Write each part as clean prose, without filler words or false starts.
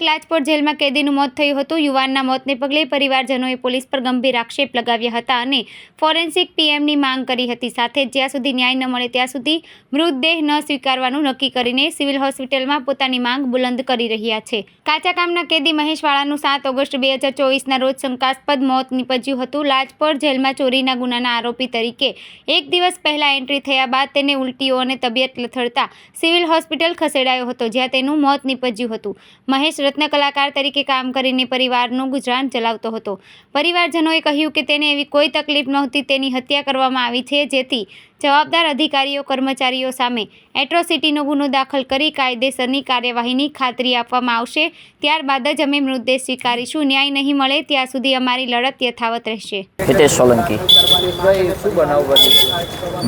લાજપોર જેલમાં કેદીનું મોત થયું હતું। યુવાનના મોતને પગલે પરિવારજનોએ પોલીસ પર ગંભીર આક્ષેપ લગાવ્યા હતા અને ફોરેન્સિક પીએમની માંગ કરી હતી। સાથે જ જ્યાં સુધી ન્યાય ન મળે ત્યાં સુધી મૃતદેહ ન સ્વીકારવાનું નક્કી કરીને સિવિલ હોસ્પિટલમાં પોતાની માંગ બુલંદ કરી રહ્યા છે। કાચા કામના કેદી મહેશ વાળાનું 7 ઓગસ્ટ 2024ના રોજ શંકાસ્પદ મોત નીપજ્યું હતું। લાજપોર જેલમાં ચોરીના ગુનાના આરોપી તરીકે એક દિવસ પહેલા એન્ટ્રી થયા બાદ તેને ઉલટીઓ અને તબિયત લથડતા સિવિલ હોસ્પિટલ ખસેડાયો હતો, જ્યાં તેનું મોત નીપજ્યું હતું। મહેશ રત્ન કલાકાર તરીકે કામ કરીને પરિવારનું ગુજરાન ચલાવતો હતો। પરિવારજનોએ કહ્યું કે તેને એવી કોઈ તકલીફ નહોતી, તેની હત્યા કરવામાં આવી છે, જેથી જવાબદાર અધિકારીઓ કર્મચારીઓ સામે એટ્રોસિટીનો ગુનો દાખલ કરી કાયદેસરની કાર્યવાહીની ખાતરી આપવામાં આવશે। ત્યારબાદ જ અમે મૃતદેહ સ્વીકારીશું। ન્યાય નહીં મળે ત્યાં સુધી અમારી લડત યથાવત રહેશે। હિતેશ સોલંકી।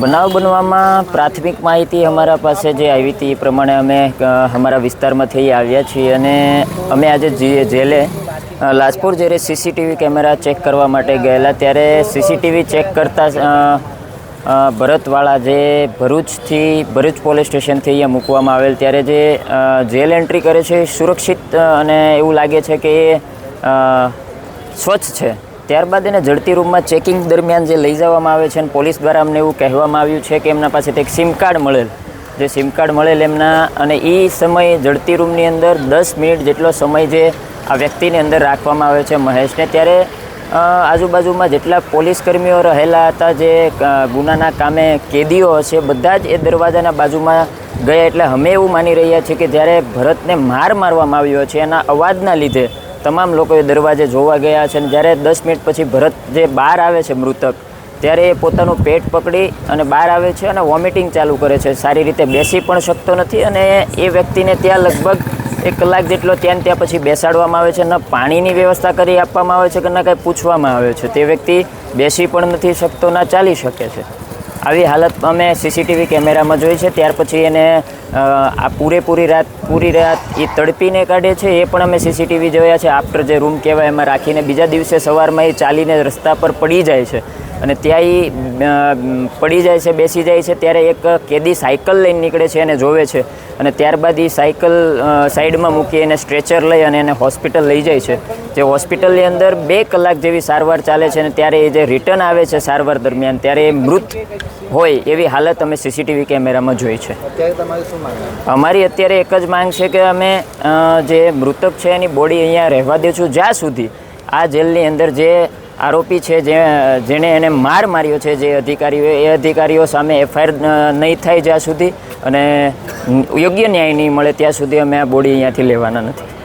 બનાવ બનવામાં પ્રાથમિક માહિતી અમારા પાસે જે આવી હતી એ પ્રમાણે અમે અમારા વિસ્તારમાંથી આવ્યા છીએ અને અમે આજે જેલે લાજપોર જ્યારે સીસીટીવી કેમેરા ચેક કરવા માટે ગયેલા ત્યારે સીસીટીવી ચેક કરતાં ભરતવાળા જે ભરૂચ પોલીસ સ્ટેશનથી અહીંયા મૂકવામાં આવેલ ત્યારે જે જેલ એન્ટ્રી કરે છે સુરક્ષિત અને એવું લાગે છે કે એ સ્વચ્છ છે। ત્યારબાદ એને ઝડપી રૂમમાં ચેકિંગ દરમિયાન જે લઈ જવામાં આવે છે અને પોલીસ દ્વારા અમને એવું કહેવામાં આવ્યું છે કે એમના પાસેથી એક સિમ કાર્ડ મળેલ, જે સિમ કાર્ડ મળેલ એમના, અને એ સમયે ઝડપી રૂમની અંદર 10 મિનિટ જેટલો સમય જે આ વ્યક્તિની અંદર રાખવામાં આવે છે મહેશને, ત્યારે આજુબાજુમાં જેટલા પોલીસ કર્મીઓ રહેલા હતા, જે ગુનાના કામે કેદીઓ હશે, બધા જ એ દરવાજાના બાજુમાં ગયા। એટલે અમે એવું માની રહ્યા છીએ કે જ્યારે ભરતને મારવામાં આવ્યો છે એના અવાજના લીધે તમામ લોકોએ દરવાજે જોવા ગયા છે અને જ્યારે 10 મિનિટ પછી ભરત જે બહાર આવે છે મૃતક, ત્યારે એ પોતાનું પેટ પકડી અને બહાર આવે છે અને વોમિટિંગ ચાલુ કરે છે। સારી રીતે બેસી પણ શકતો નથી અને એ વ્યક્તિને ત્યાં લગભગ 1 કલાક જેટલો ત્યાં પછી બેસાડવામાં આવે છે, ન પાણીની વ્યવસ્થા કરી આપવામાં આવે છે કે ન કંઈ પૂછવામાં આવે છે। તે વ્યક્તિ બેસી પણ નથી શકતો, ના ચાલી શકે છે। આવી હાલત અમે સીસીટીવી કેમેરામાં જોઈ છે। ત્યાર પછી એને આ પૂરી રાત એ તડપીને કાઢે છે, એ પણ અમે સીસીટીવી જોયા છે। આફ્ટર જે રૂમ કહેવાય એમાં રાખીને બીજા દિવસે સવારમાં એ ચાલીને રસ્તા પર પડી જાય છે અને ત્યાં એ પડી જાય છે, બેસી જાય છે, ત્યારે એક કેદી સાયકલ લઈને નીકળે છે, એને જોવે છે અને ત્યારબાદ એ સાયકલ સાઈડમાં મૂકી એને સ્ટ્રેચર લઈ અને એને હોસ્પિટલ લઈ જાય છે। જે હોસ્પિટલની અંદર 2 કલાક જેવી સારવાર ચાલે છે અને ત્યારે એ જે રિટર્ન આવે છે સારવાર દરમિયાન, ત્યારે એ મૃત હોય એવી હાલત અમે સીસીટીવી કેમેરામાં જોઈ છે। અમારી અત્યારે એક જ માંગ છે કે અમે જે મૃતક છે એની બોડી અહીંયા રહેવા દઈશું જ્યાં સુધી આ જેલની અંદર જે આરોપી છે, જેણે એને માર્યો છે, જે અધિકારીઓ સામે એફઆઈઆર નહીં થાય જ્યાં સુધી અને યોગ્ય ન્યાય નહીં મળે ત્યાં સુધી અમે આ બોડી અહીંયાથી લેવાના નથી।